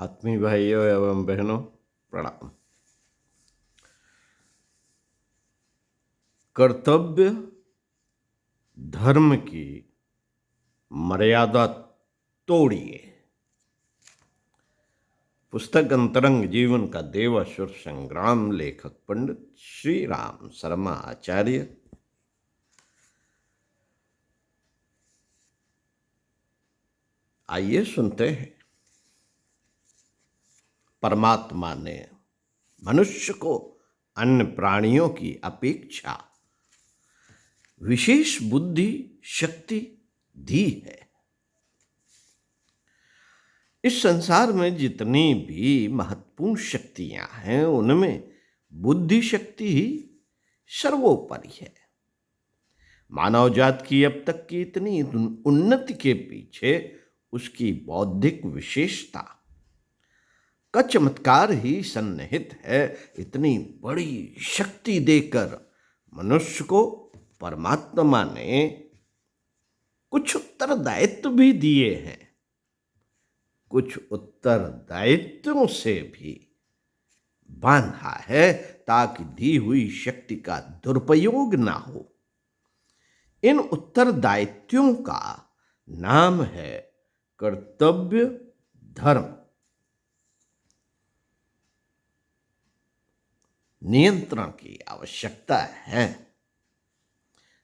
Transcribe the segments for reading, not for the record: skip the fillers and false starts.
आत्मीय भाइयों एवं बहनों, प्रणाम। कर्तव्य धर्म की मर्यादा तोड़िए। पुस्तक अंतरंग जीवन का देवासुर संग्राम। लेखक पंडित श्री राम शर्मा आचार्य। आइए सुनते हैं। परमात्मा ने मनुष्य को अन्य प्राणियों की अपेक्षा विशेष बुद्धि शक्ति दी है। इस संसार में जितनी भी महत्वपूर्ण शक्तियां हैं उनमें बुद्धि शक्ति ही सर्वोपरि है। मानव जात की अब तक की इतनी उन्नति के पीछे उसकी बौद्धिक विशेषता का चमत्कार ही सन्निहित है। इतनी बड़ी शक्ति देकर मनुष्य को परमात्मा ने कुछ उत्तरदायित्व भी दिए हैं। कुछ उत्तरदायित्वों से भी बांधा है ताकि दी हुई शक्ति का दुरुपयोग ना हो। इन उत्तरदायित्वों का नाम है कर्तव्य धर्म। नियंत्रण की आवश्यकता है।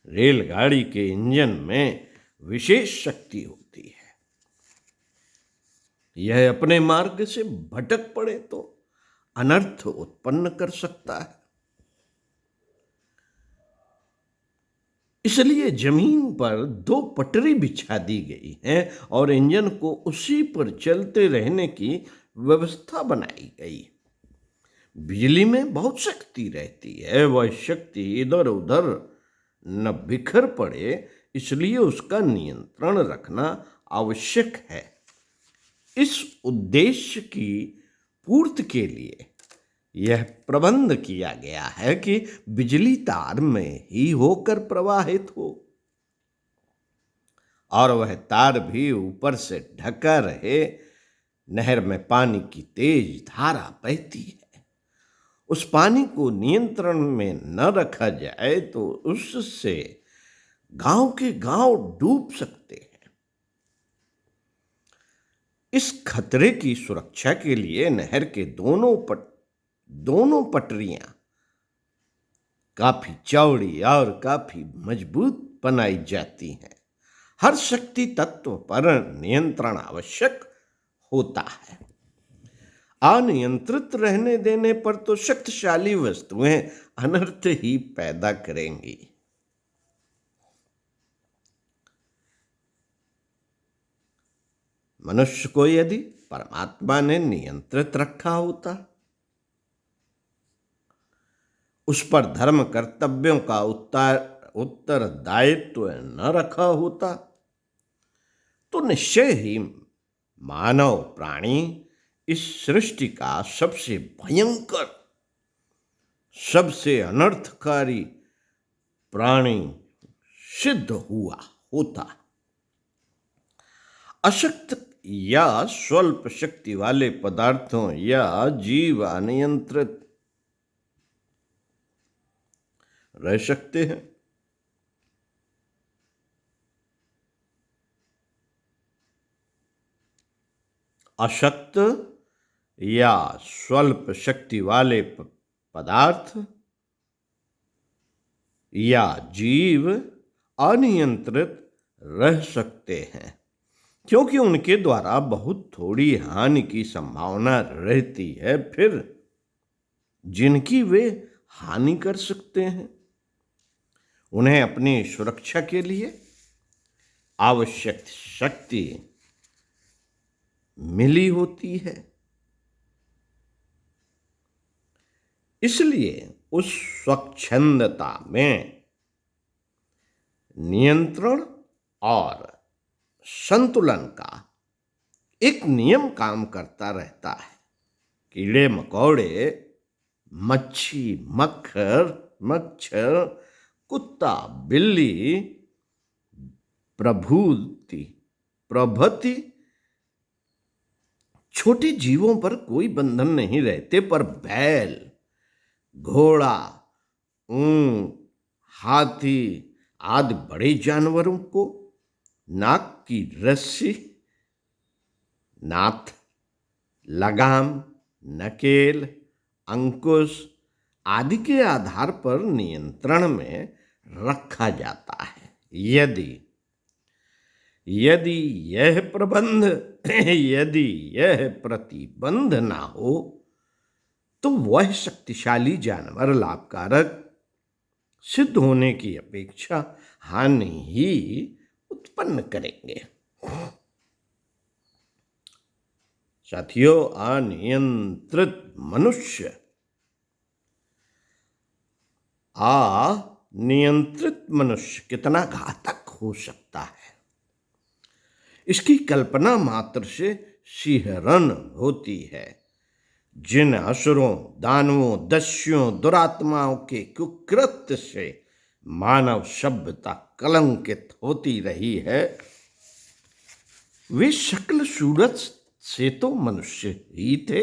रेलगाड़ी के इंजन में विशेष शक्ति होती है। यह अपने मार्ग से भटक पड़े तो अनर्थ उत्पन्न कर सकता है। इसलिए जमीन पर 2 पटरी बिछा दी गई है और इंजन को उसी पर चलते रहने की व्यवस्था बनाई गई। बिजली में बहुत शक्ति रहती है। वह शक्ति इधर उधर न बिखर पड़े, इसलिए उसका नियंत्रण रखना आवश्यक है। इस उद्देश्य की पूर्ति के लिए यह प्रबंध किया गया है कि बिजली तार में ही होकर प्रवाहित हो और वह तार भी ऊपर से ढका रहे। नहर में पानी की तेज धारा बहती है। उस पानी को नियंत्रण में न रखा जाए तो उससे गांव के गांव डूब सकते हैं। इस खतरे की सुरक्षा के लिए नहर के दोनों पटरियां काफी चौड़ी और काफी मजबूत बनाई जाती हैं। हर शक्ति तत्व पर नियंत्रण आवश्यक होता है। अनियंत्रित रहने देने पर तो शक्तिशाली वस्तुएं अनर्थ ही पैदा करेंगी। मनुष्य को यदि परमात्मा ने नियंत्रित रखा होता, उस पर धर्म कर्तव्यों का उत्तरदायित्व न रखा होता तो निश्चय ही मानव प्राणी इस सृष्टि का सबसे भयंकर, सबसे अनर्थकारी प्राणी सिद्ध हुआ होता। अशक्त या स्वल्प शक्ति वाले पदार्थों या जीव अनियंत्रित रह सकते हैं। अशक्त या स्वल्प शक्ति वाले पदार्थ या जीव अनियंत्रित रह सकते हैं क्योंकि उनके द्वारा बहुत थोड़ी हानि की संभावना रहती है, फिर जिनकी वे हानि कर सकते हैं उन्हें अपनी सुरक्षा के लिए आवश्यक शक्ति मिली होती है। इसलिए उस स्वच्छंदता में नियंत्रण और संतुलन का एक नियम काम करता रहता है। कीड़े मकोड़े, मच्छी, मच्छर, कुत्ता, बिल्ली प्रभृति छोटे जीवों पर कोई बंधन नहीं रहते, पर बैल, घोड़ा, ऊंट, हाथी आदि बड़े जानवरों को नाक की रस्सी, नाथ, लगाम, नकेल, अंकुश आदि के आधार पर नियंत्रण में रखा जाता है। यदि यदि यह प्रबंध यदि यह प्रतिबंध ना हो तो वह शक्तिशाली जानवर लाभकारक सिद्ध होने की अपेक्षा हानि ही उत्पन्न करेंगे। साथियों, अनियंत्रित मनुष्य कितना घातक हो सकता है, इसकी कल्पना मात्र से सिहरन होती है। जिन असुरों, दानवों, दस्युओं, दुरात्माओं के कुकृत्य से मानव सभ्यता कलंकित होती रही है, वे शक्ल सूरत से तो मनुष्य ही थे,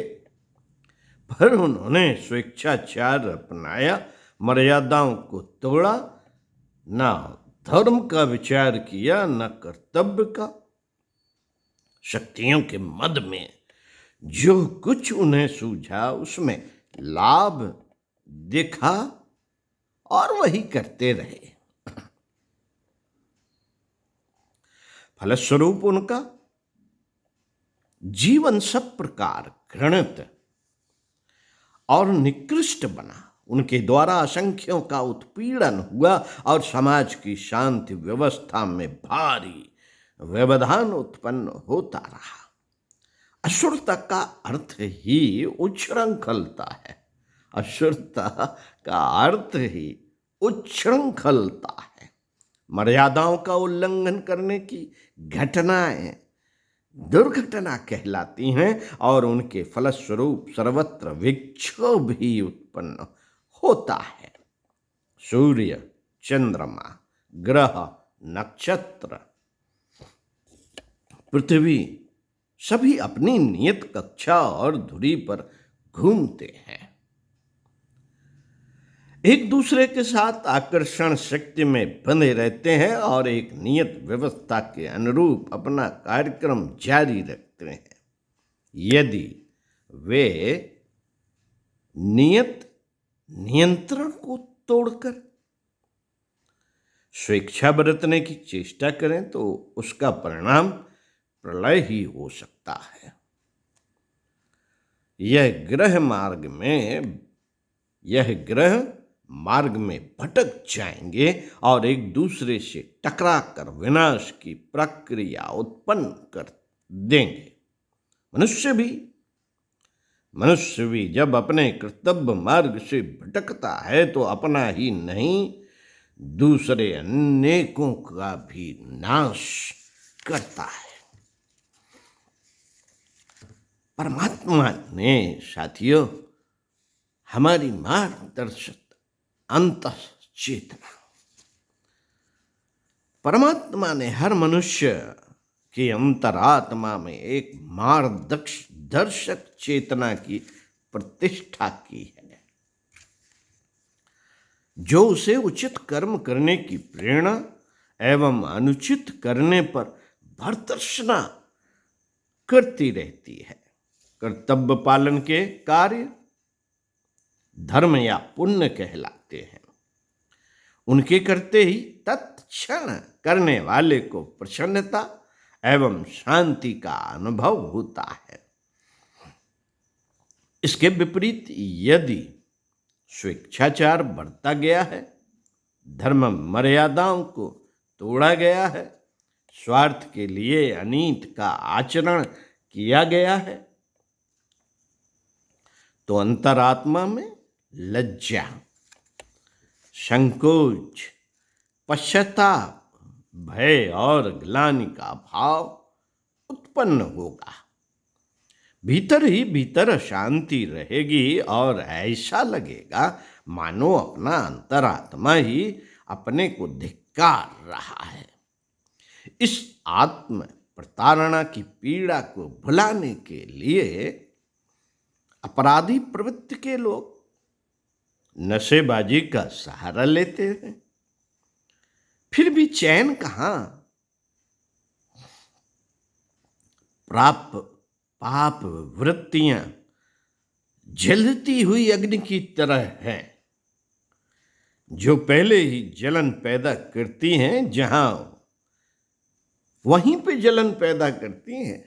पर उन्होंने स्वेच्छाचार अपनाया, मर्यादाओं को तोड़ा, न धर्म का विचार किया, न कर्तव्य का। शक्तियों के मद में जो कुछ उन्हें सूझा उसमें लाभ देखा और वही करते रहे। फलस्वरूप उनका जीवन सब प्रकार घृणित और निकृष्ट बना। उनके द्वारा असंख्यों का उत्पीड़न हुआ और समाज की शांति व्यवस्था में भारी व्यवधान उत्पन्न होता रहा। असुरता का अर्थ ही उच्छृंखलता है। असुरता का अर्थ ही उच्छृंखलता है। मर्यादाओं का उल्लंघन करने की घटनाएं दुर्घटना कहलाती हैं और उनके फलस्वरूप सर्वत्र विक्षोभ ही उत्पन्न होता है। सूर्य, चंद्रमा, ग्रह, नक्षत्र, पृथ्वी सभी अपनी नियत कक्षा और धुरी पर घूमते हैं, एक दूसरे के साथ आकर्षण शक्ति में बंधे रहते हैं और एक नियत व्यवस्था के अनुरूप अपना कार्यक्रम जारी रखते हैं। यदि वे नियंत्रण को तोड़कर स्वेच्छा बरतने की चेष्टा करें तो उसका परिणाम प्रलय ही हो सकता है। यह ग्रह मार्ग में भटक जाएंगे और एक दूसरे से टकरा कर विनाश की प्रक्रिया उत्पन्न कर देंगे। मनुष्य भी जब अपने कर्तव्य मार्ग से भटकता है तो अपना ही नहीं, दूसरे अनेकों का भी नाश करता है। परमात्मा ने साथियों हमारी मार्गदर्शक अंतः चेतना, परमात्मा ने हर मनुष्य की अंतरात्मा में एक मार्गदर्शक चेतना की प्रतिष्ठा की है, जो उसे उचित कर्म करने की प्रेरणा एवं अनुचित करने पर भर्त्सना करती रहती है। कर्तव्य पालन के कार्य धर्म या पुण्य कहलाते हैं। उनके करते ही तत्क्षण करने वाले को प्रसन्नता एवं शांति का अनुभव होता है। इसके विपरीत यदि स्वेच्छाचार बढ़ता गया है, धर्म मर्यादाओं को तोड़ा गया है, स्वार्थ के लिए अनीत का आचरण किया गया है, तो अंतरात्मा में लज्जा, संकोच, पश्चाताप, भय और ग्लानि का भाव उत्पन्न होगा। भीतर ही भीतर शांति रहेगी और ऐसा लगेगा मानो अपना अंतरात्मा ही अपने को धिक्कार रहा है। इस आत्म प्रताड़ना की पीड़ा को भुलाने के लिए अपराधी प्रवृत्ति के लोग नशेबाजी का सहारा लेते हैं। फिर भी चैन कहाँ? पाप वृत्तियां जलती हुई अग्नि की तरह हैं, जो पहले ही जलन पैदा करती हैं, वहीं पे जलन पैदा करती हैं,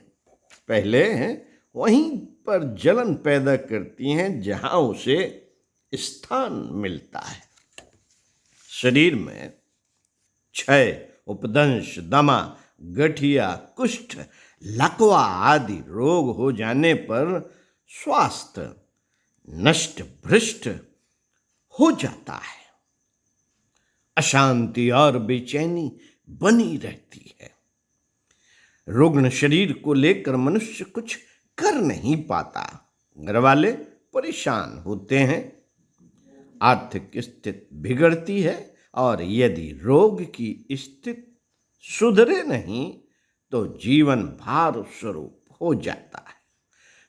पहले हैं वहीं पर जलन पैदा करती हैं जहां उसे स्थान मिलता है। शरीर में क्षय, उपदंश, दमा, गठिया, कुष्ठ, लकवा आदि रोग हो जाने पर स्वास्थ्य नष्ट भ्रष्ट हो जाता है। अशांति और बेचैनी बनी रहती है। रुग्ण शरीर को लेकर मनुष्य कुछ कर नहीं पाता। घर वाले परेशान होते हैं, आर्थिक स्थिति बिगड़ती है, और यदि रोग की स्थिति सुधरे नहीं तो जीवन भार स्वरूप हो जाता है।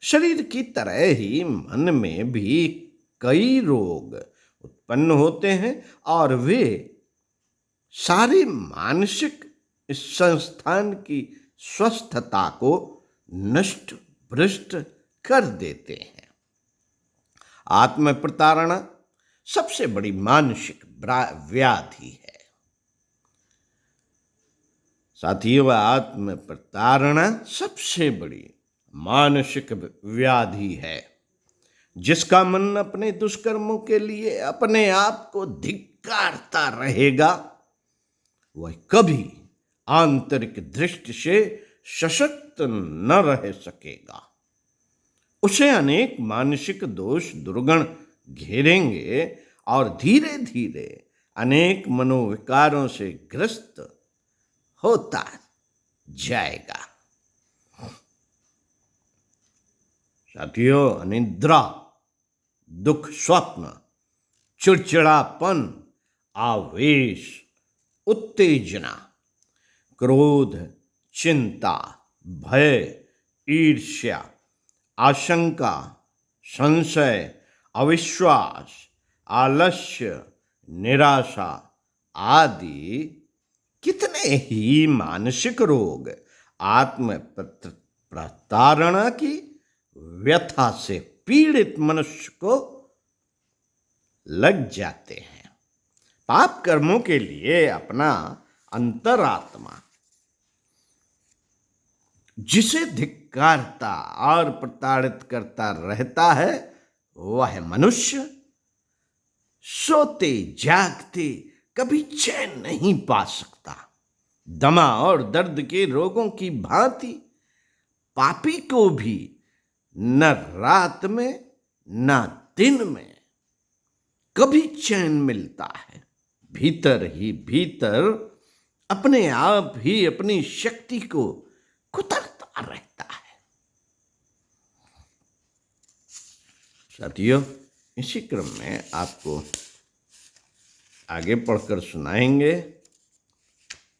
शरीर की तरह ही मन में भी कई रोग उत्पन्न होते हैं और वे सारे मानसिक संस्थान की स्वस्थता को नष्ट भ्रष्ट कर देते हैं। आत्म प्रताड़ना सबसे बड़ी मानसिक व्याधि है। साथियों, आत्म प्रताड़ना सबसे बड़ी मानसिक व्याधि है। जिसका मन अपने दुष्कर्मों के लिए अपने आप को धिक्कारता रहेगा, वह कभी आंतरिक दृष्टि से सशक्त न रह सकेगा। उसे अनेक मानसिक दोष दुर्गुण घेरेंगे और धीरे धीरे अनेक मनोविकारों से ग्रस्त होता जाएगा। साथियों, अनिद्रा, दुख स्वप्न, चिड़चिड़ापन, आवेश, उत्तेजना, क्रोध, चिंता, भय, ईर्ष्या, आशंका, संशय, अविश्वास, आलस्य, निराशा आदि कितने ही मानसिक रोग आत्म प्रताड़ना की व्यथा से पीड़ित मनुष्य को लग जाते हैं। पाप कर्मों के लिए अपना अंतरात्मा जिसे धिक्कारता और प्रताड़ित करता रहता है, वह मनुष्य सोते जागते कभी चैन नहीं पा सकता। दमा और दर्द के रोगों की भांति पापी को भी न रात में न दिन में कभी चैन मिलता है। भीतर ही भीतर अपने आप ही अपनी शक्ति को कुतरता रहता है। साथियों, इसी क्रम में आपको आगे पढ़कर सुनाएंगे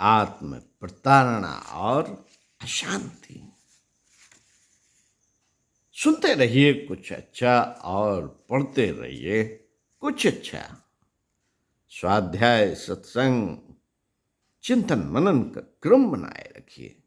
आत्म प्रताड़ना और अशांति। सुनते रहिए कुछ अच्छा और पढ़ते रहिए कुछ अच्छा। स्वाध्याय, सत्संग, चिंतन मनन का क्रम बनाए रखिए।